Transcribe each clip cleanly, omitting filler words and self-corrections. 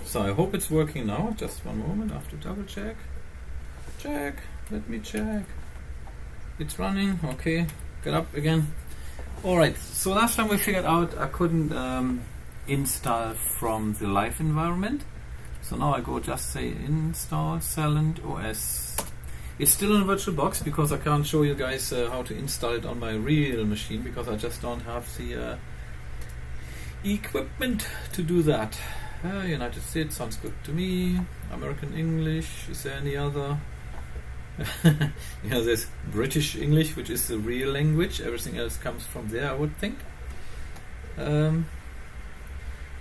So I hope it's working now. Just one moment. I have to double check. Let me check. It's running. Okay. Get up again. Alright. So last time we figured out I couldn't install from the live environment. So now I go just say install SalentOS. It's still in a virtual box because I can't show you guys how to install it on my real machine because I just don't have the equipment to do that. United States sounds good to me. American English, is there any other? There's British English, which is the real language. Everything else comes from there, I would think.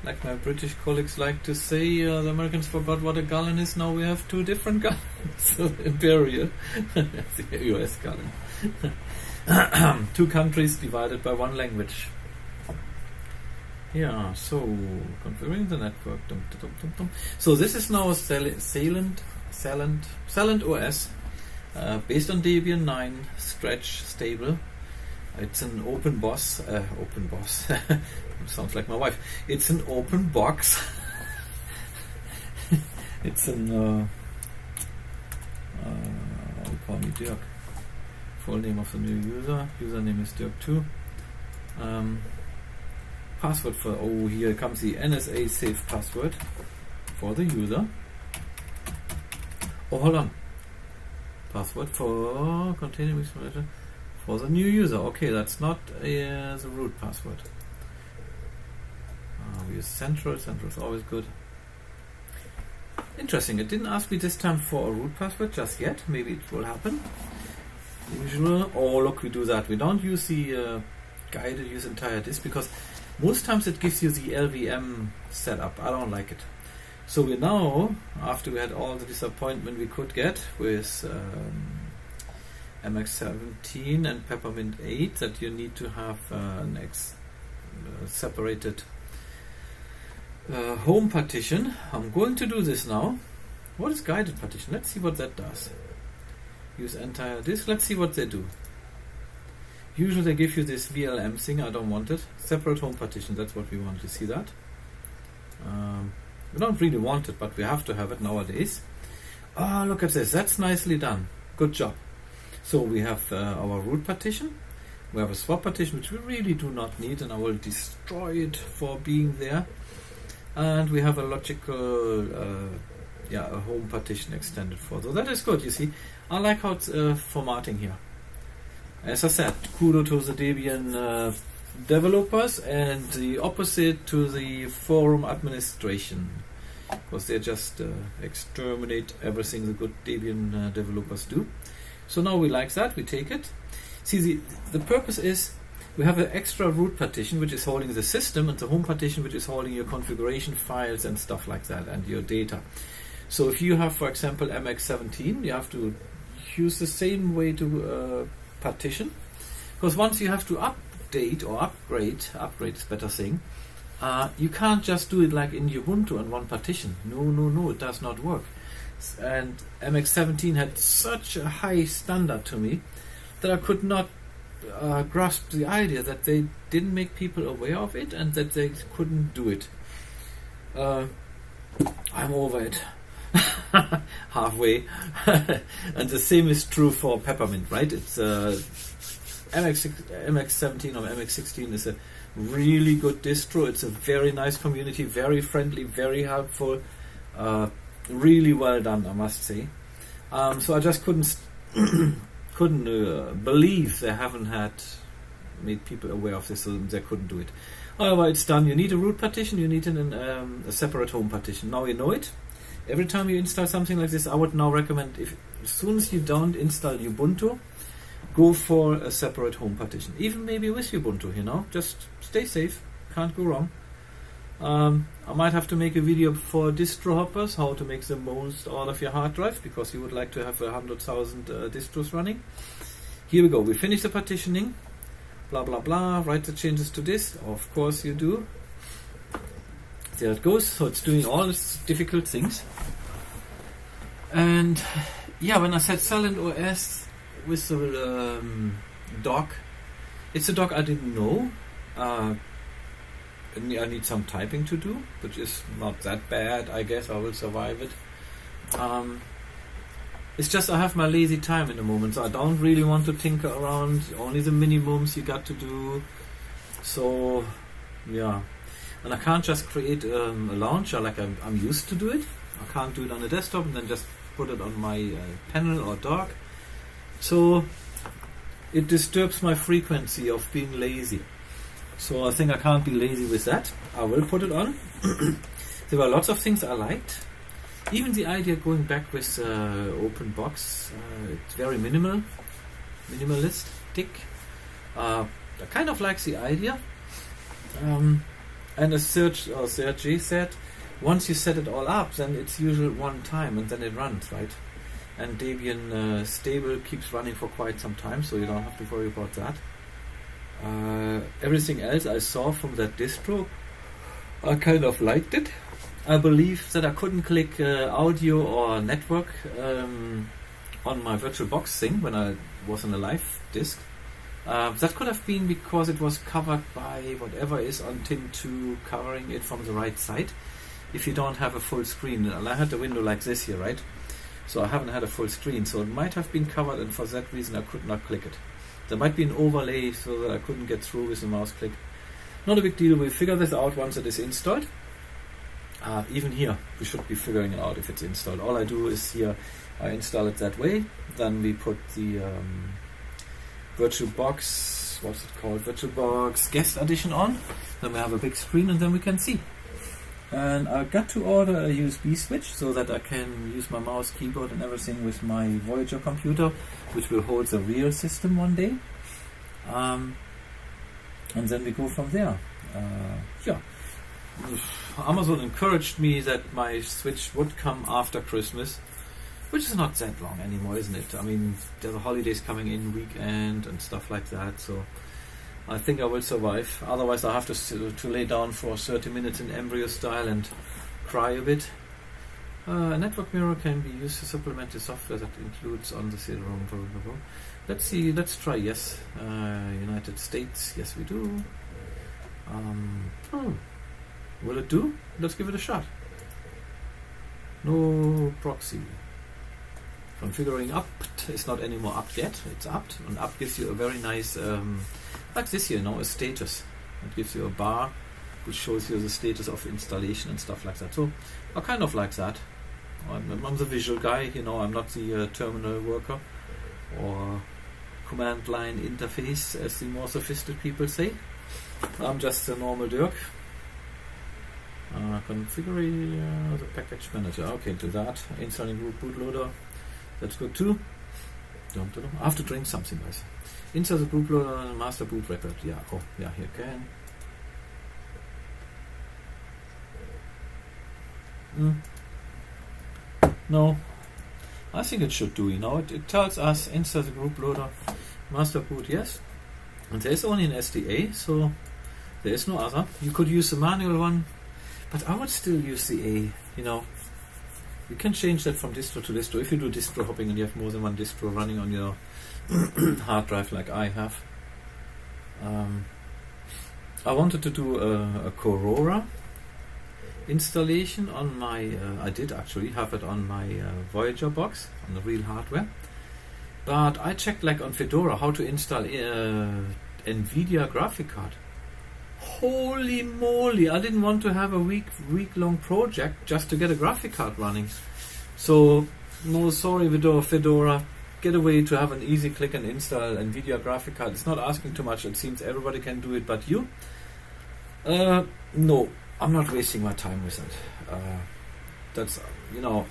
Like my British colleagues like to say, the Americans forgot what a gallon is. Now we have two different gallons. Imperial, the US gallon. Two countries divided by one language. Yeah, so configuring the network. So this is now SalentOS, based on Debian 9, stretch, stable. It's an open boss. Sounds like my wife. It's an open box. It's an we call me Dirk. Full name of the new user. Username is Dirk 2. Password for here comes the NSA safe password for the user. Oh, hold on. Password for containing mixer for the new user. Okay, that's not the root password. We use Central. Central is always good. Interesting. It didn't ask me this time for a root password just yet. Maybe it will happen. Usual. Oh, look, we do that. We don't use the guided use entire disk because most times it gives you the LVM setup. I don't like it. So we now, after we had all the disappointment we could get with MX17 and Peppermint 8, that you need to have an separated home partition. I'm going to do this now. What is guided partition? Let's see what that does. Use entire disk. Let's see what they do. Usually they give you this VLM thing. I don't want it. Separate home partition. That's what we want. You see that? We don't really want it, but we have to have it nowadays. Oh, look at this. That's nicely done. Good job. So we have our root partition. We have a swap partition, which we really do not need, and I will destroy it for being there. And we have a logical, a home partition extended for. So that is good, you see. I like how it's formatting here. As I said, kudos to the Debian developers and the opposite to the forum administration. Because they just exterminate everything the good Debian developers do. So now we like that, we take it. See, the purpose is we have an extra root partition which is holding the system and the home partition which is holding your configuration files and stuff like that and your data. So if you have, for example, MX17, you have to use the same way to partition, because once you have to update or upgrade is better saying, you can't just do it like in Ubuntu on one partition. No, it does not work. And MX17 had such a high standard to me that I could not grasp the idea that they didn't make people aware of it and that they couldn't do it. I'm over it. Halfway. And the same is true for Peppermint, right? It's MX17 or MX16 is a really good distro. It's a very nice community, very friendly, very helpful, really well done, I must say. So I just couldn't believe they haven't made people aware of this, so they couldn't do it. However, it's done. You need a root partition, you need a separate home partition. Now you know it. Every time you install something like this, I would now recommend, as soon as you don't install Ubuntu, go for a separate home partition. Even maybe with Ubuntu, just stay safe, can't go wrong. I might have to make a video for distro hoppers, how to make the most out of your hard drive, because you would like to have 100,000 distros running. Here we go, we finish the partitioning, blah blah blah, write the changes to this, of course you do. There it goes, so it's doing all these difficult things. And yeah, when I said SalentOS with the dock, it's a dock I didn't know. I need some typing to do, which is not that bad. I guess I will survive it. It's just I have my lazy time in the moment, so I don't really want to tinker around. Only the minimums you got to do. So, yeah. And I can't just create a launcher like I'm used to do it. I can't do it on the desktop and then just put it on my panel or dock. So, it disturbs my frequency of being lazy. So I think I can't be lazy with that. I will put it on. There were lots of things I liked. Even the idea going back with open box, it's very minimalistic. I kind of like the idea. And as Serge said, once you set it all up, then it's usually one time and then it runs, right? And Debian stable keeps running for quite some time, so you don't have to worry about that. Everything else I saw from that distro, I kind of liked it. I believe that I couldn't click audio or network on my VirtualBox thing when I was on a live disk. That could have been because it was covered by whatever is on TIM2 covering it from the right side. If you don't have a full screen, and I had a window like this here, right? So I haven't had a full screen, so it might have been covered, and for that reason I could not click it. There might be an overlay so that I couldn't get through with the mouse click. Not a big deal, we'll figure this out once it is installed. Even here, we should be figuring it out if it's installed. All I do is here, I install it that way. Then we put the VirtualBox, what's it called? VirtualBox Guest Edition on. Then we have a big screen and then we can see. And I got to order a USB switch so that I can use my mouse, keyboard and everything with my Voyager computer, which will hold the real system one day. And then we go from there. Yeah. Amazon encouraged me that my Switch would come after Christmas, which is not that long anymore, isn't it? I mean, there's the holidays coming in, weekend and stuff like that, so I think I will survive. Otherwise I have to lay down for 30 minutes in embryo style and cry a bit. A network mirror can be used to supplement the software that includes on the CD-ROM. Let's see, let's try yes. United States, yes we do. Will it do? Let's give it a shot. No proxy. Configuring apt is not anymore apt yet. It's apt, and apt gives you a very nice, like this here, a status. It gives you a bar which shows you the status of installation and stuff like that. So I kind of like that. I'm the visual guy, I'm not the terminal worker or command line interface, as the more sophisticated people say. I'm just a normal Dirk. Configure the package manager. Okay, do that. Installing group bootloader. That's good too. I have to drink something, guys. Install the bootloader and master boot record. Yeah. Oh, yeah. Here can. No. I think it should do. It tells us install the group loader, master boot. Yes. And there is only an SDA, so there is no other. You could use the manual one. But I would still use the A, You can change that from distro to distro. If you do distro hopping and you have more than one distro running on your hard drive like I have. I wanted to do a Corora installation on my, I did actually have it on my Voyager box, on the real hardware. But I checked like on Fedora how to install NVIDIA graphic card. Holy moly, I didn't want to have a week-long project just to get a graphic card running. So, no, sorry Fedora, get a way to have an easy click and install NVIDIA graphic card. It's not asking too much, it seems everybody can do it but you. No, I'm not wasting my time with it. That's, no,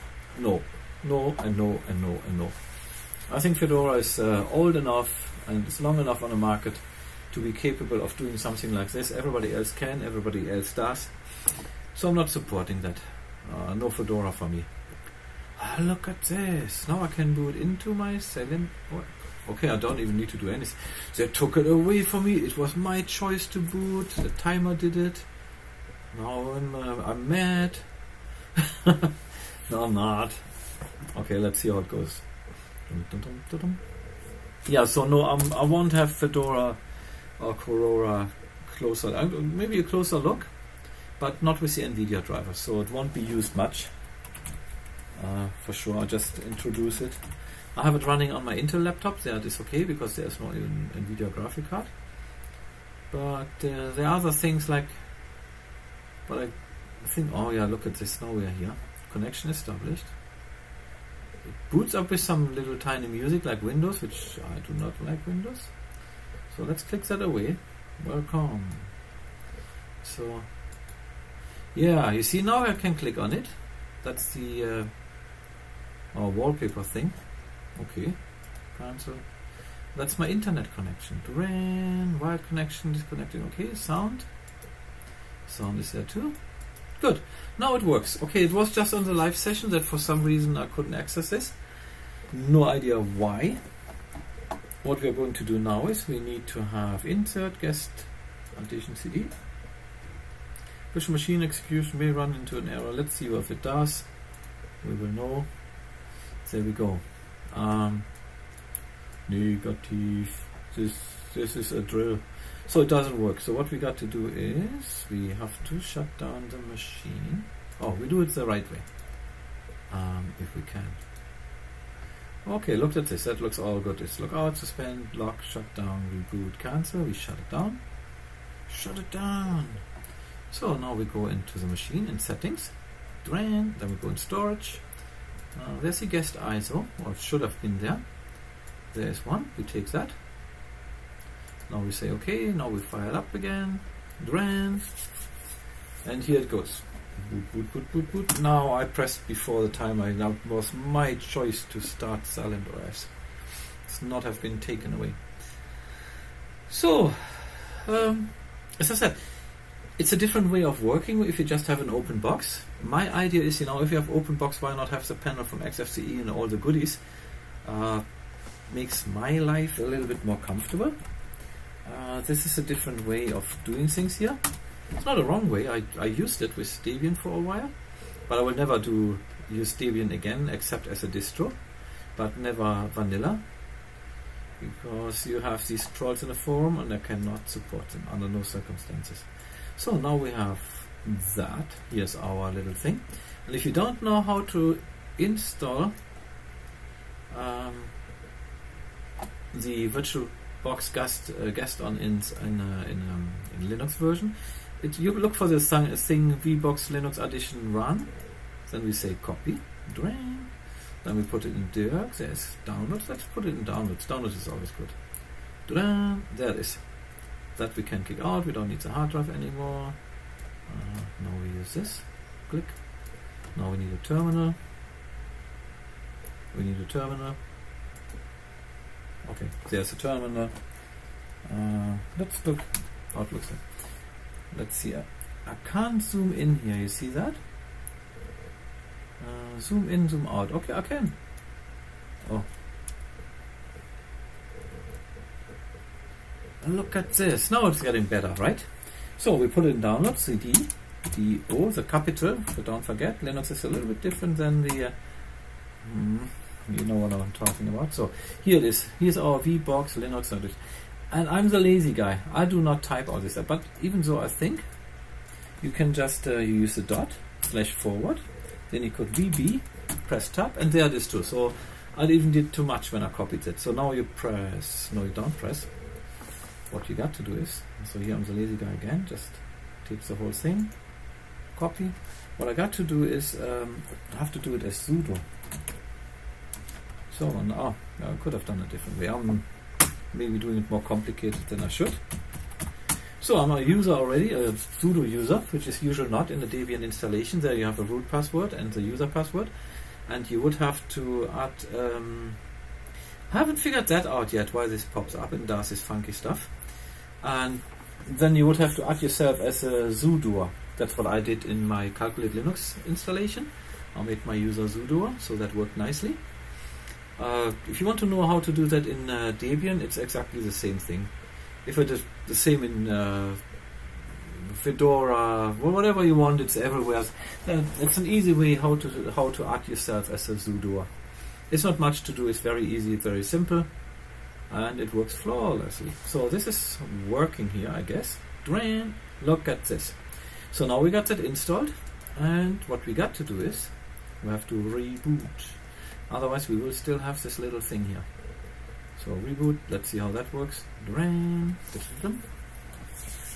and no, and no, and no. I think Fedora is old enough and it's long enough on the market to be capable of doing something like this. Everybody else can, everybody else does. So I'm not supporting that. No Fedora for me. Look at this. Now I can boot into my SalentOS. Okay, I don't even need to do anything. They took it away from me. It was my choice to boot. The timer did it. Now I'm mad. No, I'm not. Okay, let's see how it goes. Yeah, so no, I won't have Fedora or Corora maybe a closer look, but not with the NVIDIA driver, so it won't be used much. For sure, I'll just introduce it. I have it running on my Intel laptop. There it is okay because there's no NVIDIA graphic card. But there are other things like, but I think, oh yeah, look at this, now we are here. Connection established. It boots up with some little tiny music like Windows, which I do not like Windows. So let's click that away. Welcome. So, yeah, you see now I can click on it. That's the wallpaper thing. Okay, cancel. That's my internet connection. Ran, wired connection, disconnecting. Okay, sound. Sound is there too. Good. Now it works. Okay, it was just on the live session that for some reason I couldn't access this. No idea why. What we are going to do now is we need to have insert guest addition CD. Virtual machine execution may run into an error. Let's see if it does. We will know. There we go. Negative. This is a drill. So it doesn't work. So what we got to do is we have to shut down the machine. Oh, we do it the right way. If we can. Okay, look at this. That looks all good. It's lookout, suspend, lock, shut down, reboot, cancel. We shut it down. Shut it down. So now we go into the machine in settings. Then we go in storage. There's the guest ISO, or it should have been there. There is one. We take that. Now we say okay. Now we fire it up again. Ran. And here it goes. Boot, boot, boot, boot, boot. Now I pressed before the timer. Now it was my choice to start SalentOS. It's not have been taken away. So, as I said, it's a different way of working if you just have an open box. My idea is, if you have open box, why not have the panel from XFCE and all the goodies? Makes my life a little bit more comfortable. This is a different way of doing things here. It's not a wrong way. I used it with Debian for a while, but I will never use Debian again except as a distro, but never vanilla, because you have these trolls in the forum and I cannot support them under no circumstances. So now we have that. Here's our little thing. And if you don't know how to install the VirtualBox guest on in Linux version, you look for the thing VBox Linux Addition run. Then we say copy, drain. Then we put it in Dirk. There's downloads. Let's put it in downloads. Downloads is always good. There it is. That we can kick out. We don't need the hard drive anymore. Now we use this. Click. Now we need a terminal. We need a terminal. Okay, there's a terminal. Let's look how it looks like. Let's see. I can't zoom in here. You see that? Zoom in, zoom out. Okay, I can. Oh. Look at this. Now it's getting better, right? So we put it in download. CD, D-O, the capital. But don't forget, Linux is a little bit different than the... you know what I'm talking about. So here it is. Here's our VBox Linux. And I'm the lazy guy. I do not type all this. But even though I think you can just you use the dot /forward. Then you could VB, press tab, and there it is too. So I even did too much when I copied it. So now you press. No, you don't press. What you got to do is, so here I'm the lazy guy again. Just take the whole thing, copy. What I got to do is I have to do it as sudo. So now I could have done it a different way. I'm maybe doing it more complicated than I should. So I'm a user already, a sudo user, which is usually not in the Debian installation. There you have a root password and the user password, and you would have to add. I haven't figured that out yet, why this pops up and does this funky stuff. And then you would have to add yourself as a sudoer. That's what I did in my Calculate Linux installation. I made my user sudoer, so that worked nicely. If you want to know how to do that in Debian, it's exactly the same thing. If it is the same in Fedora, or whatever you want, it's everywhere. It's an easy way how to add yourself as a sudoer. It's not much to do. It's very easy, very simple, and it works flawlessly. So this is working here, I guess. Look at this. So now we got that installed, and what we got to do is we have to reboot. Otherwise we will still have this little thing here. So reboot, let's see how that works.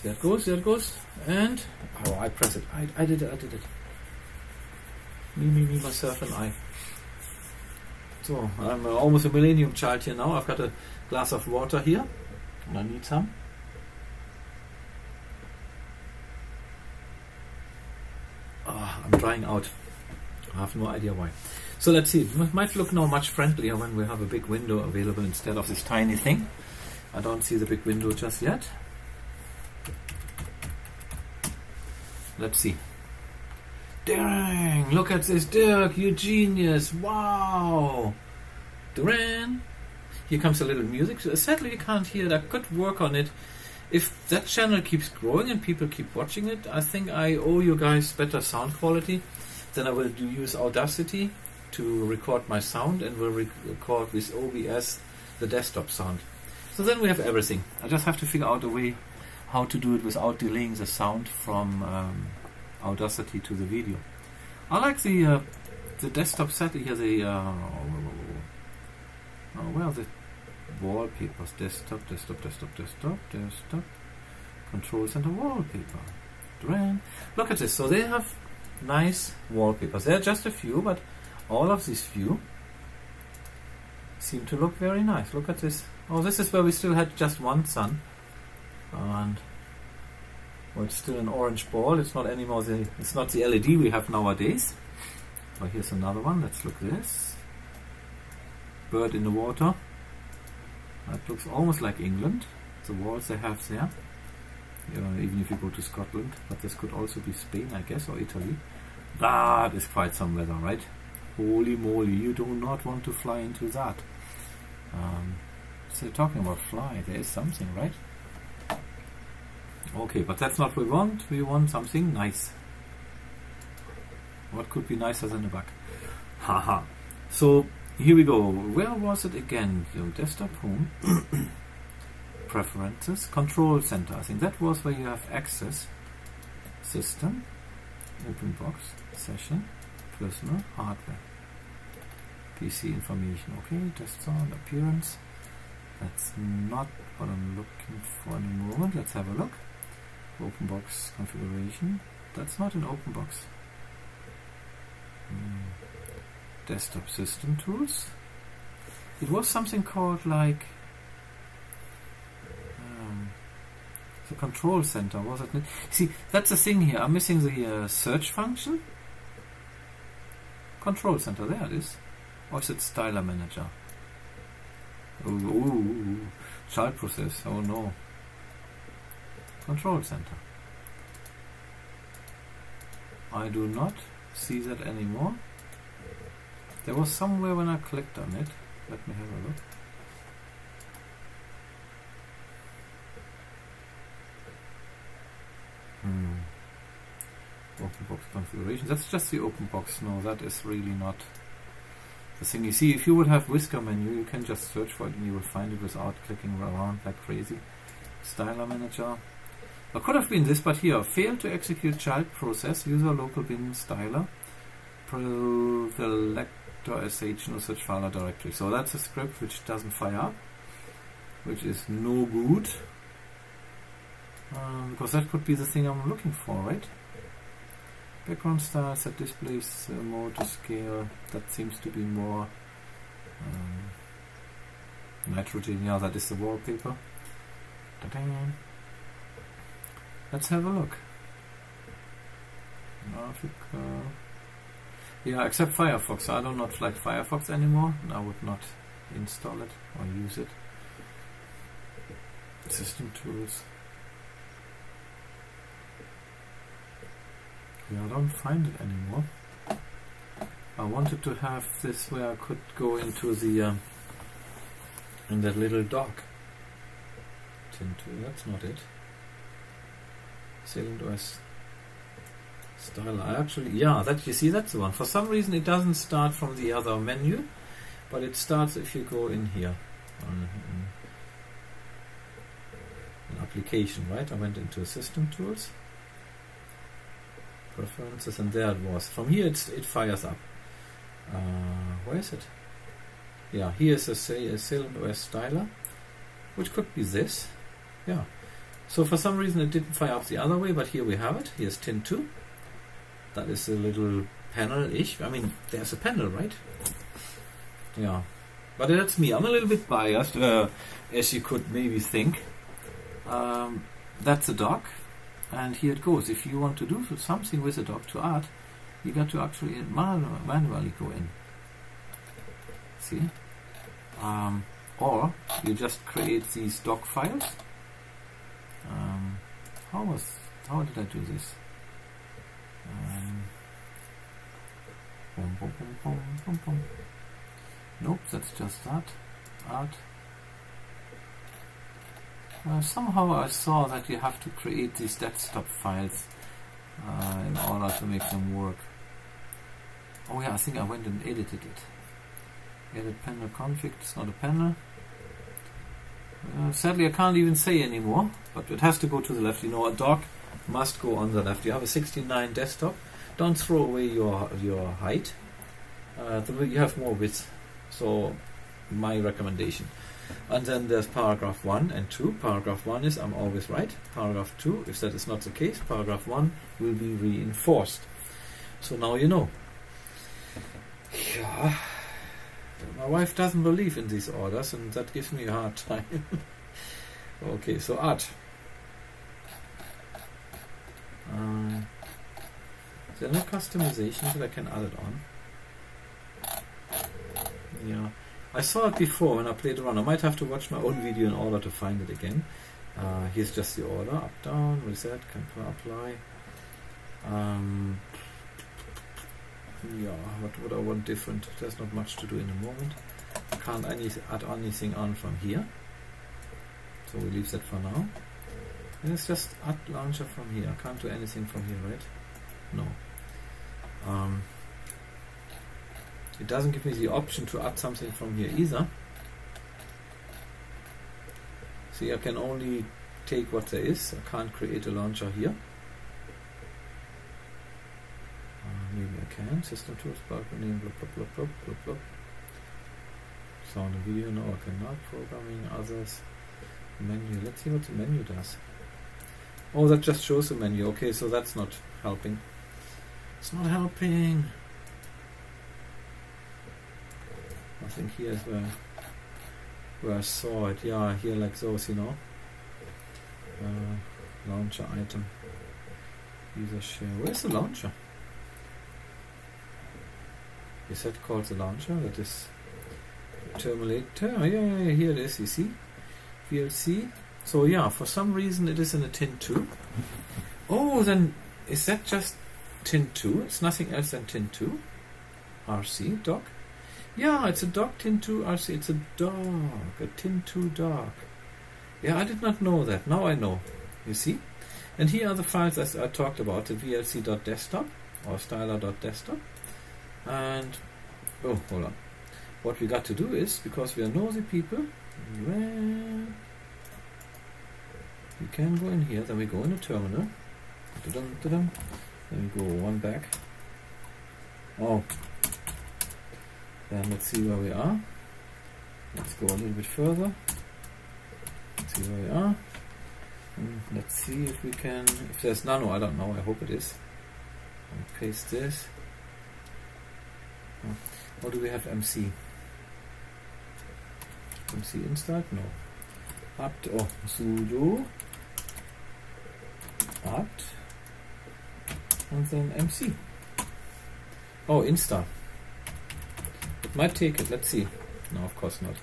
There it goes, and oh, I press it. I did it. Me, myself and I. So I'm almost a millennium child here now. I've got a glass of water here, and I need some. Oh, I'm drying out. I have no idea why. So let's see. It might look now much friendlier when we have a big window available instead of this tiny thing. I don't see the big window just yet. Let's see. Dang! Look at this, Dirk! You genius! Wow! Duran! Here comes a little music. Sadly, you can't hear it. I could work on it. If that channel keeps growing and people keep watching it, I think I owe you guys better sound quality. Then I will use Audacity to record my sound, and will record with OBS the desktop sound. So then we have everything. I just have to figure out a way how to do it without delaying the sound from Audacity to the video. I like the desktop setting here. Well, the wallpapers. Desktop. Control center wallpaper. Look at this. So they have nice wallpapers. There are just a few, but all of these few seem to look very nice. Look at this. Oh, this is where we still had just one sun, and well, it's still an orange ball. It's not anymore it's not the LED we have nowadays. Oh, here's another one. Let's look at this. Bird in the water. That looks almost like England. The walls they have there. Even if you go to Scotland, but this could also be Spain, I guess, or Italy. That is quite some weather, right? Holy moly, you do not want to fly into that. So talking about fly, there is something, right? Okay, but that's not what we want. We want something nice. What could be nicer than a bug? Haha. So here we go. Where was it again? Desktop home. Preferences. Control center. I think that was where you have access. System. Open box. Session. Personal. Hardware. PC information. Okay. Test sound. Appearance. That's not what I'm looking for in a moment. Let's have a look. Open box configuration. That's not an open box. Desktop system tools. It was something called like the control center, was it? See, that's the thing here. I'm missing the search function. Control center, there it is. Or is it styler manager? Ooh, child process. Oh no. Control center. I do not see that anymore. There was somewhere when I clicked on it. Let me have a look. Open box configuration. That's just the open box. No, that is really not the thing. You see, if you would have whisker menu, you can just search for it and you will find it without clicking around like crazy. Styler manager. It could have been this, but here, failed to execute child process, user local bin styler, selector sh no such file or directory. So that's a script which doesn't fire up, which is no good, because that could be the thing I'm looking for, right? Background style, set displays mode to scale. That seems to be more nitrogen. Yeah, that is the wallpaper. Ta-da. Let's have a look. Yeah, except Firefox. I do not like Firefox anymore, and I would not install it or use it. System tools. Yeah, I don't find it anymore. I wanted to have this where I could go into the in that little dock. That's not it. SalentOS style. Yeah, that you see, that's the one. For some reason, it doesn't start from the other menu, but it starts if you go in here. application, right? I went into System Tools, Preferences, and there it was. From here it fires up. Where is it? Yeah, here's a SalentOS styler, which could be this. Yeah. So for some reason it didn't fire up the other way, but here we have it. Here's Tin2. That is a little panel-ish. I mean, there's a panel, right? Yeah. But that's me. I'm a little bit biased, as you could maybe think. That's a dock. And here it goes. If you want to do something with a dock to add, you got to actually manually go in. See? Or you just create these dock files. How did I do this? Nope, that's just that. Add. Somehow I saw that you have to create these desktop files in order to make them work. Oh yeah, I think I went and edited it. Edit panel config, it's not a panel. Sadly I can't even say anymore, but it has to go to the left. You know, a dock must go on the left. You have a 69 desktop. Don't throw away your height. You have more width. So my recommendation. And then there's paragraph 1 and 2. Paragraph 1 is I'm always right. Paragraph 2, if that is not the case, paragraph 1 will be reinforced. So now you know. Yeah. My wife doesn't believe in these orders, and that gives me a hard time. Okay, so add. There are no customizations that I can add it on. Yeah, I saw it before when I played around. I might have to watch my own video in order to find it again. Here's just the order, up, down, reset, can apply. Yeah, what would I want different? There's not much to do in the moment. I can't add anything on from here, so we leave that for now. And it's just add launcher from here. I can't do anything from here, right? No. It doesn't give me the option to add something from here either. See, I can only take what there is. I can't create a launcher here. Maybe I can. System Tools, bulk name, blah blah blah blah blah blah. Sound and video, no I cannot. Programming, others. Menu, let's see what the menu does. Oh, that just shows the menu. Okay, so that's not helping. It's not helping. I think here is where I saw it. Yeah, here like those, you know. Launcher item. User share. Where's the launcher? Is that called the launcher? That is Terminator. Yeah, here it is, you see. VLC. So yeah, for some reason it is in a Tin2. Oh, then is that just Tin2? It's nothing else than Tin2. RC, dock. Yeah, it's a dock Tin2 RC. It's a dock, a Tin2 dock. Yeah, I did not know that. Now I know. You see? And here are the files as I talked about, the vlc.desktop or styler.desktop. And, oh, hold on. What we got to do is, because we are nosy people, we can go in here, then we go in the terminal. Then we go one back. Oh. Then let's see where we are. Let's go a little bit further. Let's see where we are. And let's see if we can, if there's nano, I don't know, I hope it is. And paste this. Or do we have MC? MC installed? No. Apt, oh, sudo apt and then MC. Oh, install. It might take it, let's see. No, of course not.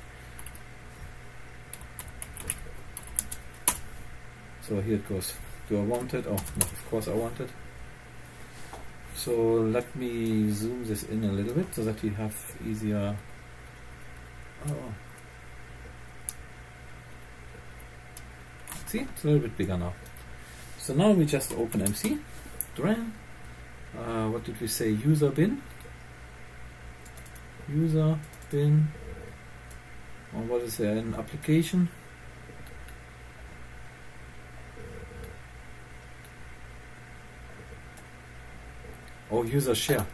So here it goes. Do I want it? Oh, no, of course I want it. So let me zoom this in a little bit so that you have easier. Oh. See, it's a little bit bigger now. So now we just open MC. What did we say? User bin. User bin. Or what is there? An application. Oh, user share.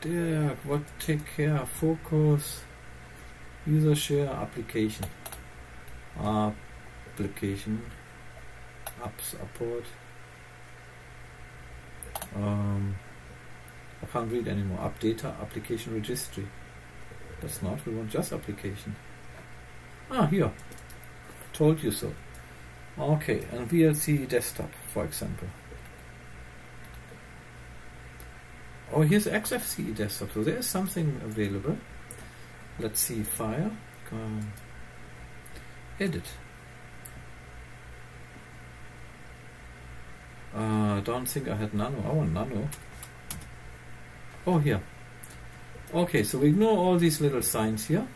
Dirk, what? Take care. Focus. User share application. Application. App support. I can't read anymore. App data, application registry. That's not. We want just application. Here. Told you so. Okay, and VLC desktop, for example. Oh, here's XFCE desktop. So there is something available. Let's see. File. Edit. Don't think I had nano. I want nano. Oh, here. Okay, so we ignore all these little signs here.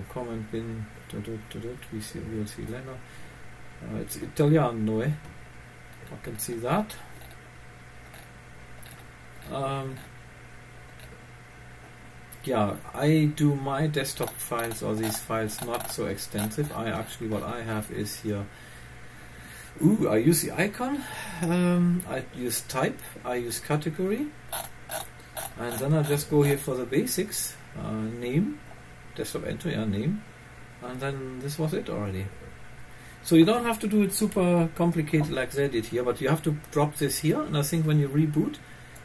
Comment bin. We will see later. It's Italiano, eh? I can see that. Yeah, I do my desktop files or these files not so extensive. What I have is here. I use the icon. I use type. I use category, and then I just go here for the basics. Name, desktop entry, name, and then this was it already. So you don't have to do it super complicated like they did here, but you have to drop this here, and I think when you reboot,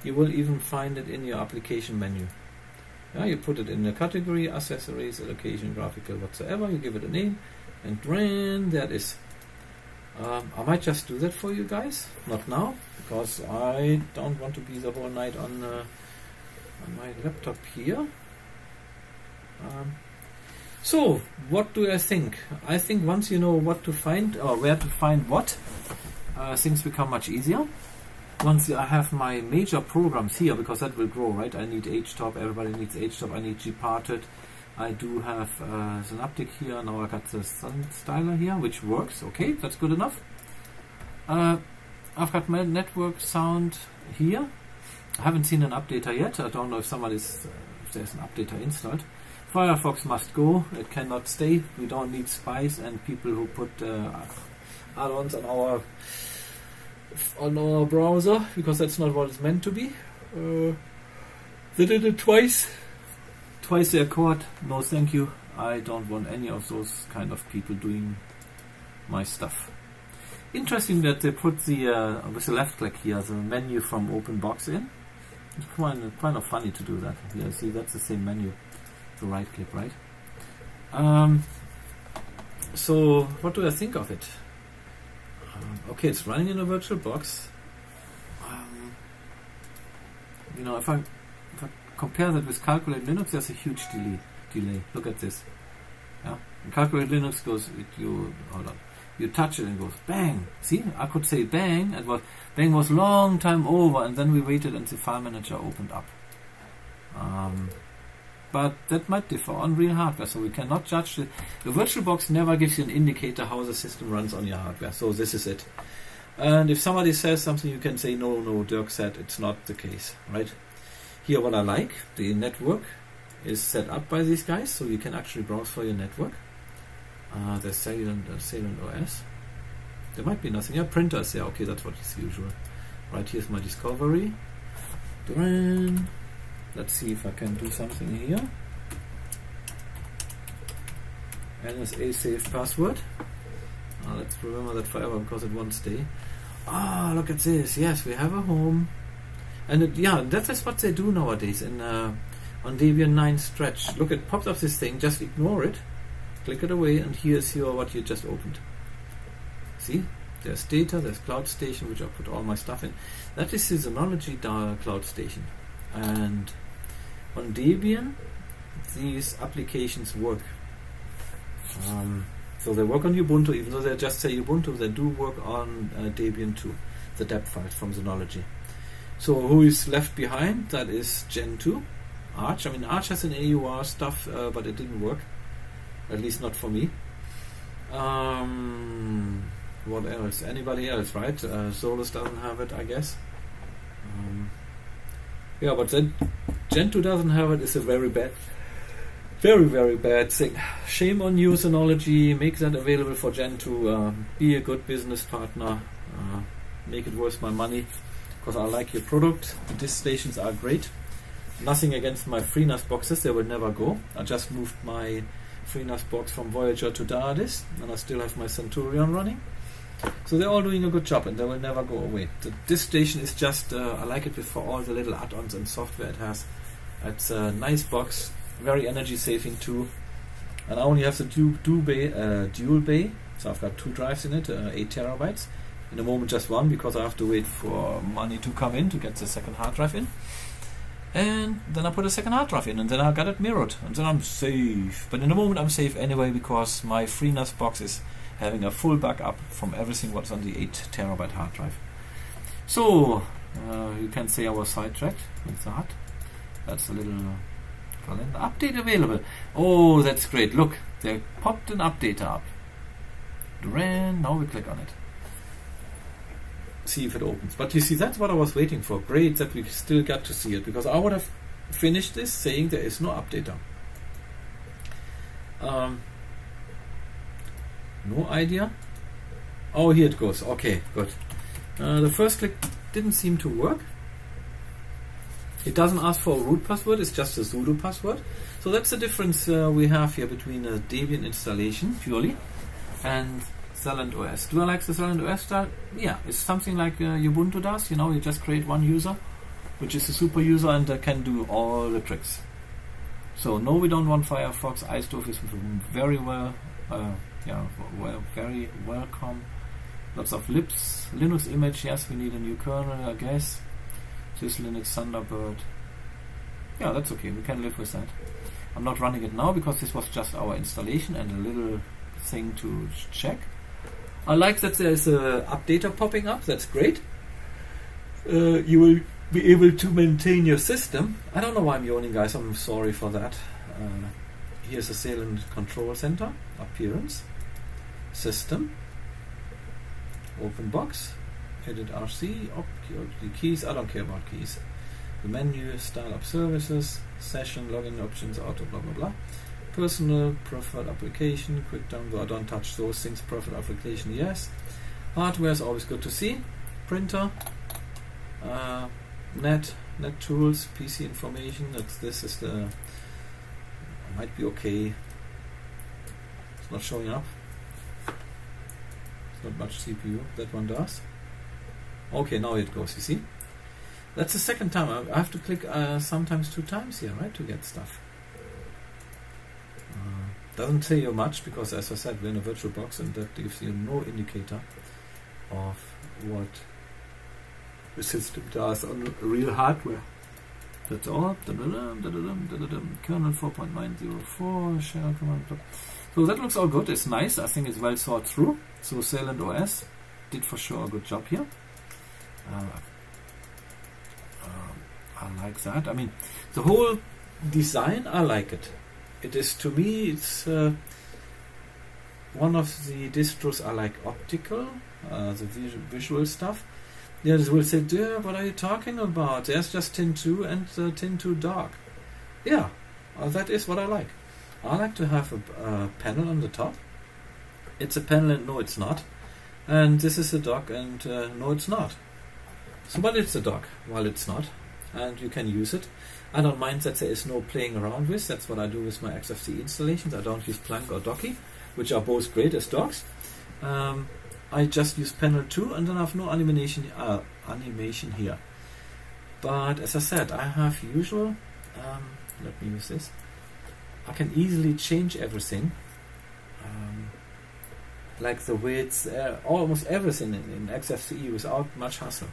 you will even find it in your application menu. You put it in the category, accessories, allocation, graphical, whatsoever. You give it a name, and there it is. I might just do that for you guys. Not now, because I don't want to be the whole night on my laptop here. So, what do I think? I think once you know what to find, or where to find what, things become much easier. Once I have my major programs here, because that will grow, right? I need HTOP, everybody needs HTOP, I need gparted. I do have Synaptic here, now I got the styler here, which works. Okay, that's good enough. I've got my network sound here. I haven't seen an updater yet. I don't know if if there's an updater installed. Firefox must go. It cannot stay. We don't need spies and people who put add-ons on our browser, because that's not what it's meant to be. They did it twice they are caught. No thank you. I don't want any of those kind of people doing my stuff. Interesting that they put the with the left click here the menu from OpenBox in. It's kind of funny to do that. Yeah, see, that's the same menu. The right click, right? So what do I think of it? Okay, it's running in a virtual box. If I compare that with Calculate Linux, there's a huge delay. Look at this. Yeah, in Calculate Linux goes. You touch it and it goes bang. See, I could say bang, and bang was long time over, and then we waited and the file manager opened up. But that might differ on real hardware, so we cannot judge it. The VirtualBox never gives you an indicator how the system runs on your hardware, so this is it. And if somebody says something, you can say, no, Dirk said it's not the case, right? Here what I like, the network is set up by these guys, so you can actually browse for your network. There's SalentOS. There might be nothing. Yeah, printers, yeah, okay, that's what is usual. Right, here's my discovery. Let's see if I can do something here. NSA safe password. Let's remember that forever because it won't stay. Look at this. Yes, we have a home. And that is what they do nowadays on Debian 9 Stretch. Look, it pops up this thing. Just ignore it. Click it away, and here's what you just opened. See? There's data, there's Cloud Station, which I put all my stuff in. That is the Synology Cloud Station. And on Debian, these applications work. So they work on Ubuntu, even though they just say Ubuntu, they do work on Debian too, the dep files from Synology. So who is left behind? That is Gen 2, Arch. I mean, Arch has an AUR stuff, but it didn't work, at least not for me. What else? Anybody else, right? Solus doesn't have it, I guess. But then Gen 2 doesn't have it. Is a very bad thing. Shame on you, Synology. Make that available for Gen 2. Be a good business partner. make it worth my money, because I like your product. The disk stations are great. Nothing against my FreeNAS boxes, they will never go. I just moved my FreeNAS box from Voyager to Disk, and I still have my Centurion running. So they're all doing a good job, and they will never go away. The disk station is just, I like it for all the little add-ons and software it has. It's a nice box, very energy saving too. And I only have the dual bay, so I've got 2 drives in it, 8 terabytes. In the moment just one, because I have to wait for money to come in to get the second hard drive in. And then I put a second hard drive in, and then I got it mirrored, and then I'm safe. But in the moment I'm safe anyway, because my FreeNAS box is having a full backup from everything what's on the 8 terabyte hard drive. So you can say I was sidetracked with that. That's a little calendar update available. Oh, that's great. Look, they popped an update up. Now we click on it. See if it opens. But you see, that's what I was waiting for. Great that we still got to see it, because I would have finished this saying there is no updater. No idea. Oh, here it goes. Okay, good. The first click didn't seem to work. It doesn't ask for a root password, it's just a sudo password. So that's the difference we have here between a Debian installation, purely, and SalentOS. Do I like the SalentOS style? Yeah, it's something like Ubuntu does. You know, you just create one user, which is a super user, and can do all the tricks. So no, we don't want Firefox. iStove is very well, very welcome. Lots of libs. Linux image, yes, we need a new kernel, I guess. Sys Linux Thunderbird. Yeah, that's okay, we can live with that. I'm not running it now because this was just our installation and a little thing to check. I like that there's a updater popping up, that's great. You will be able to maintain your system. I don't know why I'm yawning, guys, I'm sorry for that. Here's a Salent Control Center, appearance, system, open box, edit RC, the keys, I don't care about keys. The menu, style up services, session, login options, auto, blah blah blah. Personal, preferred application, quick download, I don't touch those things. Preferred application, yes. Hardware is always good to see. Printer, net tools, PC information, this is the, might be okay. It's not showing up. It's not much CPU, that one does. Okay, now it goes, you see. That's the second time. I have to click sometimes 2 times here, right, to get stuff. Doesn't tell you much, because as I said, we're in a virtual box, and that gives you no indicator of what the system does on real hardware. That's all. Kernel 4.904, shell command. So that looks all good. It's nice. I think it's well thought through. So SalentOS did for sure a good job here. I like that. I mean, the whole design, I like it. It is, to me, it's one of the distros I like optical, the visual stuff. Yeah, they will say, "Dear, what are you talking about? There's just Tin 2 and Tin 2 Dark." Yeah, that is what I like. I like to have a panel on the top. It's a panel, and no, it's not. And this is a dock, and no, it's not. So, but it's a dock, while it's not. And you can use it. I don't mind that there is no playing around with. That's what I do with my XFCE installations. I don't use Planck or Docky, which are both great as docks. I just use panel 2, and then I have no animation here. But as I said, I have usual. Let me use this. I can easily change everything, like the width, almost everything in XFCE without much hassle.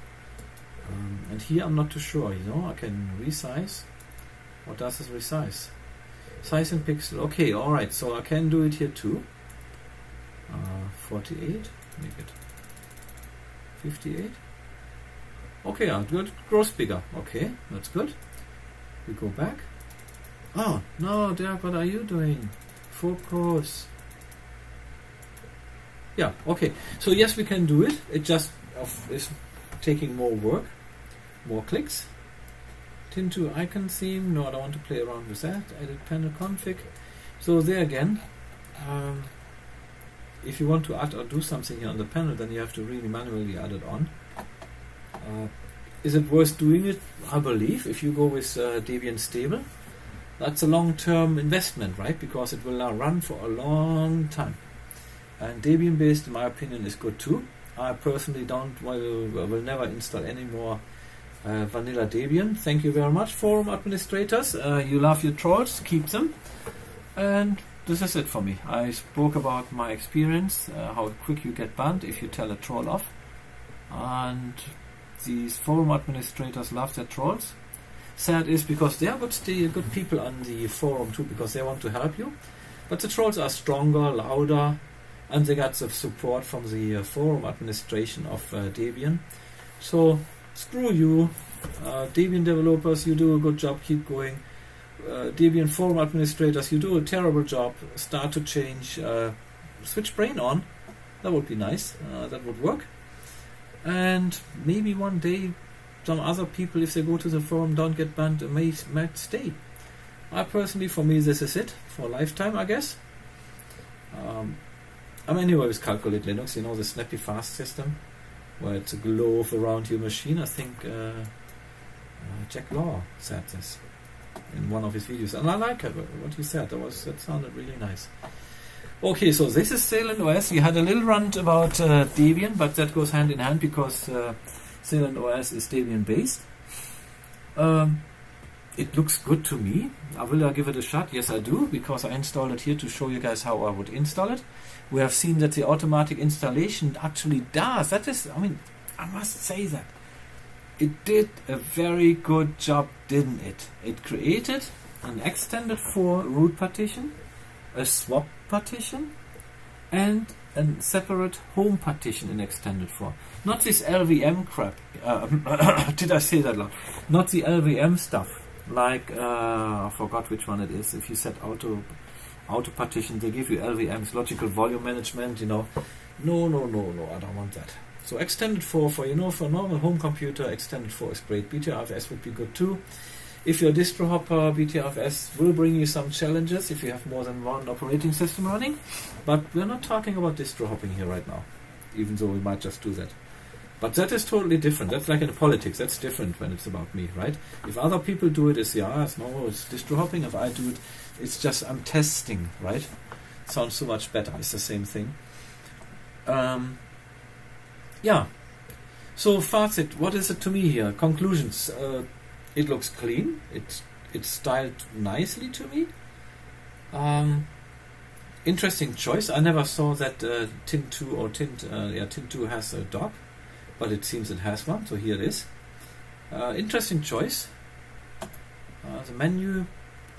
And here I'm not too sure, you know. I can resize. What does this resize? Size in pixel. Okay, alright, so I can do it here too. 48, make it 58. Okay, I'll do it, grows bigger. Okay, that's good. We go back. Oh, no, Dirk, what are you doing? Focus. Yeah, okay. So yes, we can do it. It just is taking more work, more clicks. Tin 2 icon theme. No, I don't want to play around with that. Edit panel config. So there again, if you want to add or do something here on the panel, then you have to really manually add it on. Is it worth doing it? I believe if you go with Debian stable, that's a long-term investment, right? Because it will now run for a long time. And Debian based, in my opinion, is good too. I personally will never install any more vanilla Debian. Thank you very much, forum administrators. You love your trolls, keep them. And this is it for me. I spoke about my experience, how quick you get banned if you tell a troll off. And these forum administrators love their trolls. Sad is because they are good people on the forum too, because they want to help you. But the trolls are stronger, louder, and they got the support from the forum administration of Debian. So screw you, Debian developers, you do a good job, keep going. Debian forum administrators, you do a terrible job, start to change, switch brain on, that would be nice, that would work. And maybe one day some other people, if they go to the forum, don't get banned, might stay. I personally, for me, this is it for a lifetime, I guess. I'm anyway with Calculate Linux, you know, the snappy fast system where it's a glove around your machine. I think Jack Law said this in one of his videos, and I like it, what he said. That sounded really nice. Okay, so this is SalentOS. We had a little rant about Debian, but that goes hand in hand because SalentOS is Debian based. It looks good to me. Will I give it a shot? Yes, I do, because I installed it here to show you guys how I would install it. We have seen that the automatic installation actually does. That is, I mean, I must say that. It did a very good job, didn't it? It created an extended 4 root partition, a swap partition, and a separate home partition in extended 4. Not this LVM crap. Did I say that loud? Not the LVM stuff. Like, I forgot which one it is. If you set auto partition, they give you LVMs, logical volume management, you know. No, I don't want that. So extended 4 for normal home computer, extended 4 is great. BTRFS would be good too. If you're a distro hopper, BTRFS will bring you some challenges if you have more than one operating system running. But we're not talking about distro hopping here right now, even though we might just do that. But that is totally different. That's like in politics. That's different when it's about me, right? If other people do it, it's distro hopping. If I do it, it's just I'm testing, right? Sounds so much better. It's the same thing. Yeah. So facet, what is it to me here? Conclusions. It looks clean. It's styled nicely to me. Interesting choice. I never saw that Tint2 or Tint2 has a dock, but it seems it has one. So here it is. Interesting choice. The menu.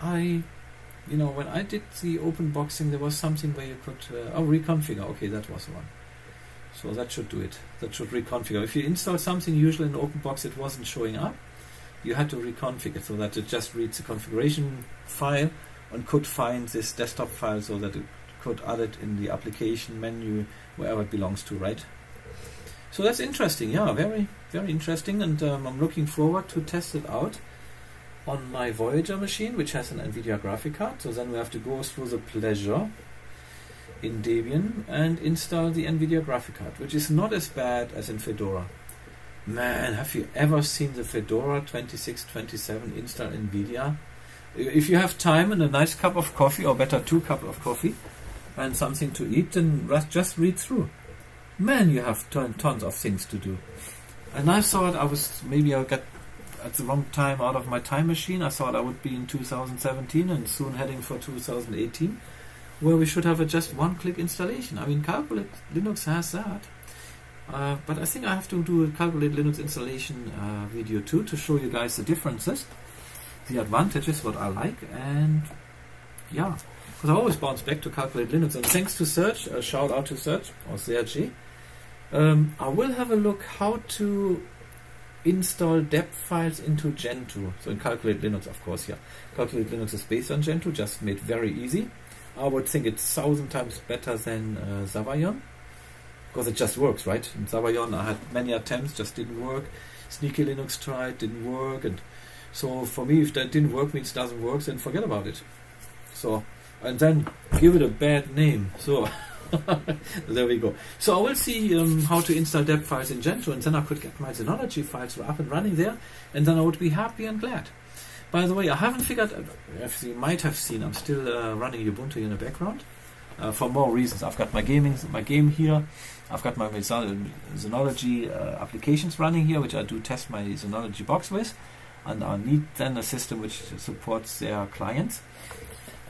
When I did the open boxing, there was something where you could reconfigure. Okay, that was one. So that should do it. That should reconfigure. If you install something, usually in the open box it wasn't showing up. You had to reconfigure so that it just reads the configuration file and could find this desktop file so that it could add it in the application menu wherever it belongs to, right? So that's interesting. Yeah, very, very interesting, and I'm looking forward to test it out on my Voyager machine, which has an NVIDIA graphic card. So then we have to go through the pleasure in Debian and install the NVIDIA graphic card, which is not as bad as in Fedora. Man, have you ever seen the Fedora 2627 install NVIDIA? If you have time and a nice cup of coffee, or better 2 cups of coffee, and something to eat, then just read through. Man, you have tons of things to do. And I thought I got at the wrong time out of my time machine. I thought I would be in 2017 and soon heading for 2018, where we should have a just one-click installation. I mean, Calculate Linux has that. But I think I have to do a Calculate Linux installation video too to show you guys the differences, the advantages, what I like, and yeah, because I always bounce back to Calculate Linux. And thanks to Serge, a shout out to Serge or Serge. I will have a look how to install deb files into Gentoo. So in Calculate Linux, of course, yeah. Calculate Linux is based on Gentoo, just made very easy. I would think it's 1,000 times better than Savayon, because it just works, right? In Savayon I had many attempts, just didn't work. Sneaky Linux tried, didn't work, and so for me, if that didn't work, means it doesn't work, then forget about it. So, and then give it a bad name. So There we go. So I will see how to install deb files in Gentoo, and then I could get my Synology files up and running there, and then I would be happy and glad. By the way, I haven't figured, as you might have seen, I'm still running Ubuntu in the background for more reasons. I've got my game here, I've got my Synology applications running here, which I do test my Synology box with, and I need then a system which supports their clients.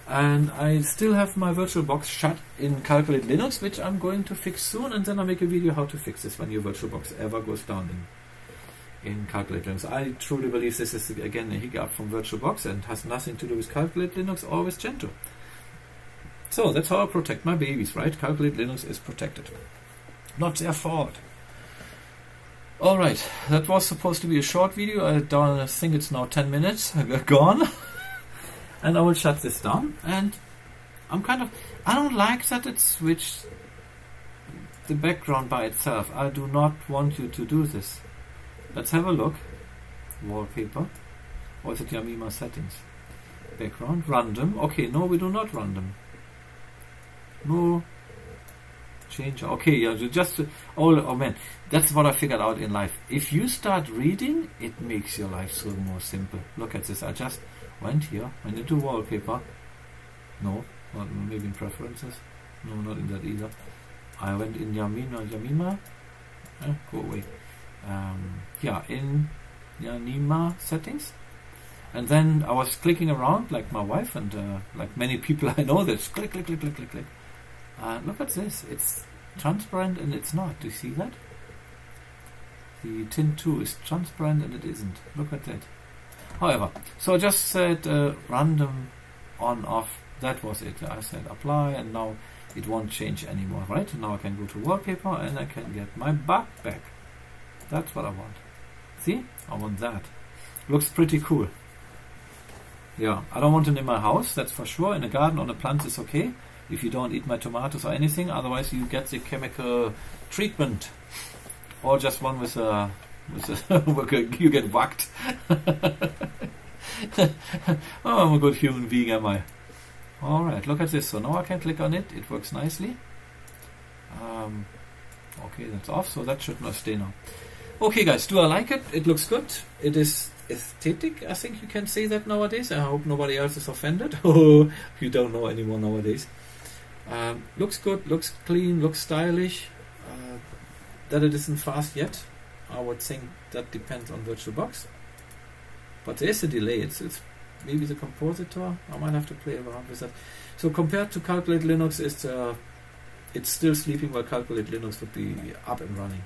And I still have my VirtualBox shut in Calculate Linux, which I'm going to fix soon, and then I'll make a video how to fix this when your VirtualBox ever goes down in Calculate Linux. I truly believe this is again a hiccup from VirtualBox and has nothing to do with Calculate Linux or with Gentoo. So that's how I protect my babies, right? Calculate Linux is protected. Not their fault. Alright, that was supposed to be a short video. I think it's now 10 minutes gone. And I will shut this down. And I don't like that it switched the background by itself. I do not want you to do this. Let's have a look. Wallpaper. Or is it Yamima settings? Background, random. Okay, no, we do not random. No. Change. Okay, yeah, just oh man, that's what I figured out in life. If you start reading, it makes your life so more simple. Look at this. I just went here, went into wallpaper. No, not maybe in preferences. No, not in that either. I went in Yamima. Go away. Yeah, in Yamima settings. And then I was clicking around like my wife and like many people I know. That's click, click, click, click, click, click. Look at this. It's transparent and it's not. Do you see that? The Tint 2 is transparent and it isn't. Look at that. However, so I just said random on off. That was it. I said apply and now it won't change anymore, right? Now I can go to wallpaper and I can get my bug back. That's what I want. See? I want that. Looks pretty cool. Yeah, I don't want it in my house, that's for sure. In a garden, on a plant is okay. If you don't eat my tomatoes or anything, otherwise you get the chemical treatment. Or just one with a you get whacked. Oh, I'm a good human being, am I? Alright, look at this. So now I can click on it. It works nicely. Okay, that's off, so that should not stay now. Okay guys, do I like it? It looks good. It is aesthetic, I think you can say that nowadays. I hope nobody else is offended. Oh, you don't know anymore nowadays. Looks good, looks clean, looks stylish. That it isn't fast yet, I would think that depends on VirtualBox. But there is a delay. It's maybe the compositor. I might have to play around with that. So compared to Calculate Linux, it's still sleeping while Calculate Linux would be up and running.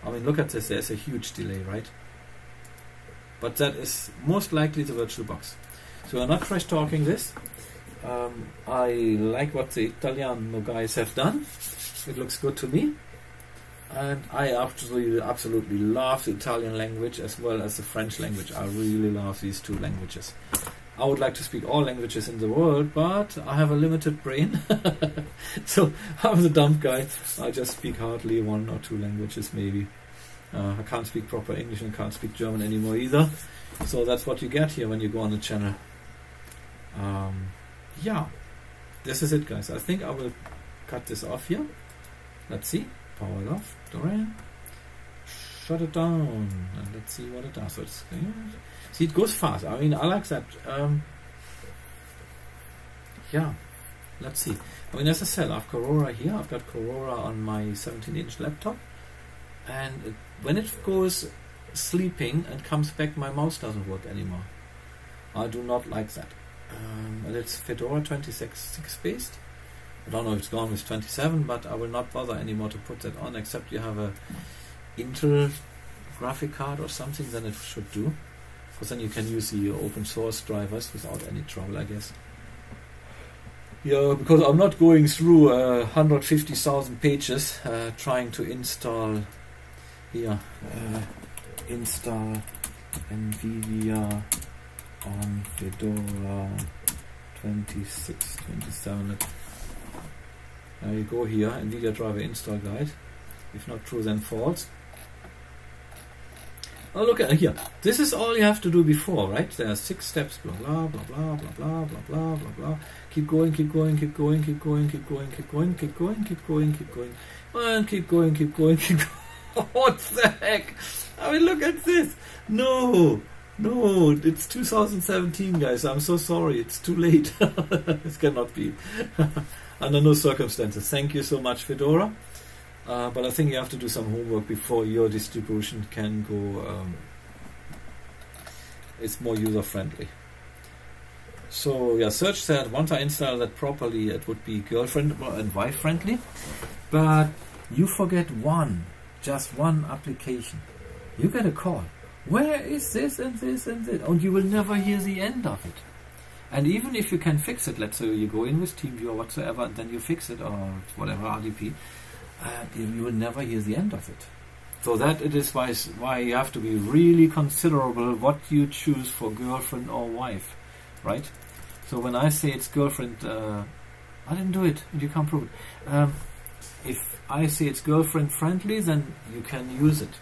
I mean, look at this. There's a huge delay, right? But that is most likely the VirtualBox. So I'm not trash talking this. I like what the Italiano guys have done. It looks good to me. And I absolutely love the Italian language as well as the French language. I really love these two languages. I would like to speak all languages in the world, but I have a limited brain. So I'm the dumb guy. I just speak hardly one or two languages maybe. I can't speak proper English and can't speak German anymore either. So that's what you get here when you go on the channel. Yeah, this is it guys. I think I will cut this off here. Let's see. Power it off. Shut it down. And let's see what it does. So it's, see, it goes fast. I mean, I like that. Yeah, let's see. I mean, as I said, I have Corora here. I've got Corora on my 17-inch laptop. And when it goes sleeping and comes back, my mouse doesn't work anymore. I do not like that. And it's Fedora 26 based. I don't know if it's gone with 27, but I will not bother anymore to put that on, except you have a Intel graphic card or something, then it should do. Because then you can use the open source drivers without any trouble, I guess. Yeah, because I'm not going through 150,000 pages trying to install here, install NVIDIA on Fedora 26, 27. Now you go here, NVIDIA driver install guide. If not true, then false. Oh, look at here. This is all you have to do before, right? There are 6 steps. Blah blah blah blah blah blah blah blah blah blah. Keep going, keep going, keep going, keep going, keep going, keep going, keep going, keep going, keep going, and keep going, keep going, keep going. What the heck? I mean, look at this. No, it's 2017, guys. I'm so sorry. It's too late. This cannot be. Under no circumstances. Thank you so much, Fedora. But I think you have to do some homework before your distribution can go. It's more user friendly. So yeah, Serge said once I install that properly, it would be girlfriend and wife friendly. But you forget just one application. You get a call. Where is this and this and this? And you will never hear the end of it. And even if you can fix it, let's say you go in with TeamViewer or whatsoever, and then you fix it or whatever RDP, you will never hear the end of it. So that it is why you have to be really considerable what you choose for girlfriend or wife, right? So when I say it's girlfriend, I didn't do it, and you can't prove it. If I say it's girlfriend friendly, then you can use it.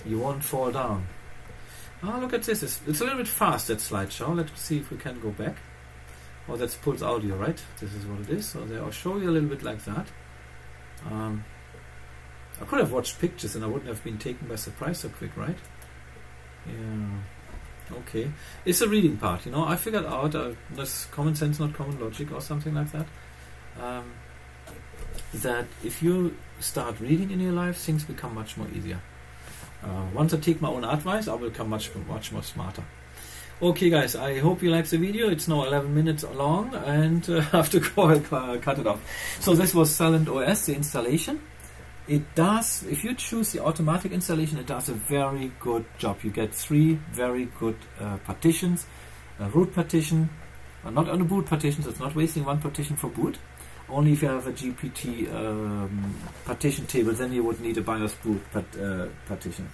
You won't fall down. Oh, look at this. It's a little bit fast, that slideshow. Let's see if we can go back. Oh, that's pulse audio, right? This is what it is. So there, I'll show you a little bit like that. I could have watched pictures and I wouldn't have been taken by surprise so quick, right? Yeah. Okay. It's a reading part, you know. I figured out that's common sense, not common logic or something like that. That if you start reading in your life, things become much more easier. Once I take my own advice, I will become much more smarter. Okay, guys, I hope you liked the video. It's now 11 minutes long, and I have to cut it off. So this was SalentOS, the installation. It does, if you choose the automatic installation, it does a very good job. You get 3 very good partitions. A root partition, not on a boot partition, so it's not wasting 1 partition for boot. Only if you have a GPT partition table, then you would need a BIOS boot partition.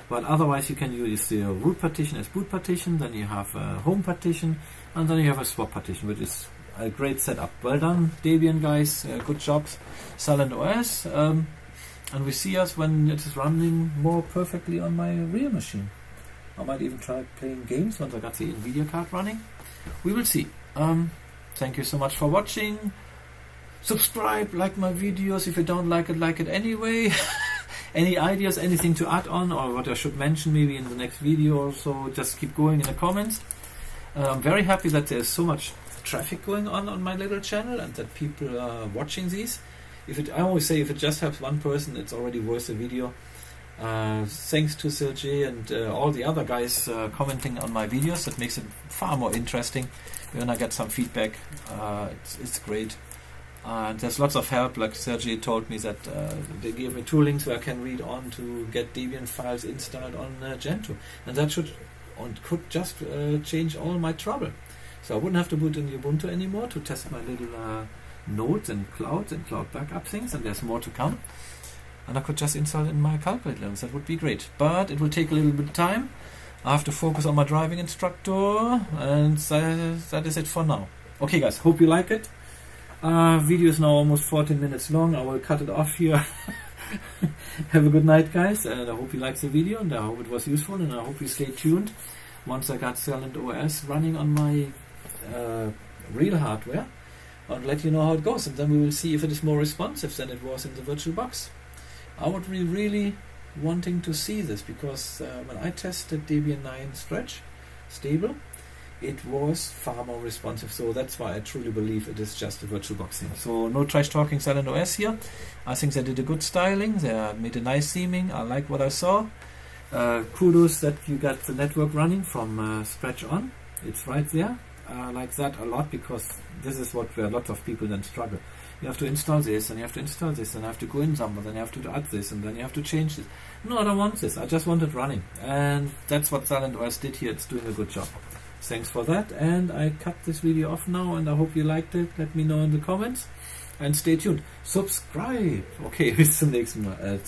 But otherwise you can use the root partition as boot partition, then you have a home partition, and then you have a swap partition, which is a great setup. Well done, Debian guys, good job, SalentOS, and we see us when it is running more perfectly on my real machine. I might even try playing games once I got the NVIDIA card running. We will see. Thank you so much for watching. Subscribe, like my videos. If you don't like it anyway. Any ideas, anything to add on, or what I should mention maybe in the next video or so, just keep going in the comments. I'm very happy that there's so much traffic going on my little channel and that people are watching these. I always say if it just helps one person, it's already worth a video. Thanks to Serge and all the other guys commenting on my videos. That makes it far more interesting when I get some feedback. It's great. There's lots of help, like Serge told me that they gave me 2 links where I can read on to get Debian files installed on Gentoo, and that could just change all my trouble. So I wouldn't have to boot in Ubuntu anymore to test my little nodes and cloud backup things, and there's more to come. And I could just install it in my calculator, and that would be great. But it will take a little bit of time. I have to focus on my driving instructor, and that is it for now. Okay, guys, hope you like it. Video is now almost 14 minutes long. I will cut it off here. Have a good night, guys, and I hope you liked the video, and I hope it was useful, and I hope you stay tuned once I got SalentOS running on my real hardware. I'll let you know how it goes, and then we will see if it is more responsive than it was in the VirtualBox. I would be really wanting to see this, because when I tested Debian 9 Stretch stable, it was far more responsive. So that's why I truly believe it is just a VirtualBox thing. So no trash talking SalentOS here. I think they did a good styling. They made a nice theming. I like what I saw. Kudos that you got the network running from scratch on. It's right there. I like that a lot, because this is where lots of people then struggle. You have to install this, and you have to install this, and I have to go in somewhere, then you have to add this, and then you have to change this. No, I don't want this. I just want it running. And that's what SalentOS did here. It's doing a good job. Thanks for that, and I cut this video off now, and I hope you liked it. Let me know in the comments, and stay tuned. Subscribe! Okay, bis zum nächsten Mal.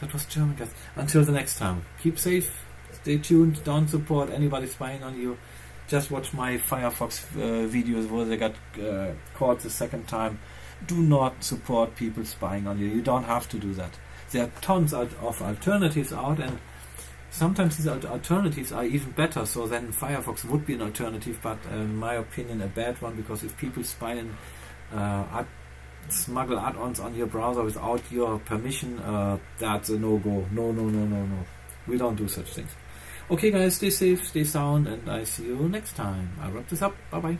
That was German, guys. Until the next time. Keep safe, stay tuned, don't support anybody spying on you. Just watch my Firefox videos where they got caught the second time. Do not support people spying on you. You don't have to do that. There are tons of alternatives out, and Sometimes these alternatives are even better, so then Firefox would be an alternative, but in my opinion a bad one, because if people spy and smuggle add-ons on your browser without your permission, that's a no-go. No. We don't do such things. Okay guys, stay safe, stay sound, and I see you next time. I'll wrap this up. Bye bye.